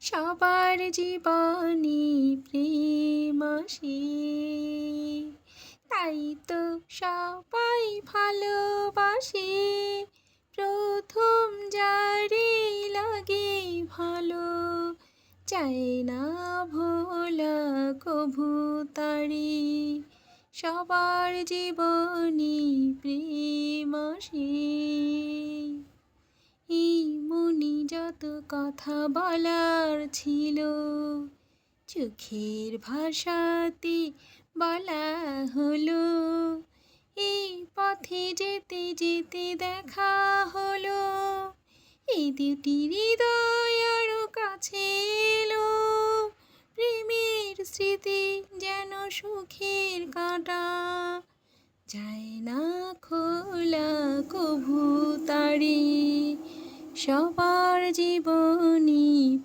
সবার জীবনে প্রেম আসে, তাই তো সবাই ভালোবাসে। প্রথম যারে লাগে ভালো, চায় না ভোলা কভু তারে। সবার জীবনে প্রেম আসে। এই মনে যত কথা বলার ছিল, চোখের ভাষাতে বলা হলো। এই পথে যেতে যেতে দেখা হলো, এই দুটি হৃদয় আরো কাছে এলো। প্রেমের স্মৃতি যেন সুখের কাঁটা, যায় না খোলা কভু তারে। সবার জীবনী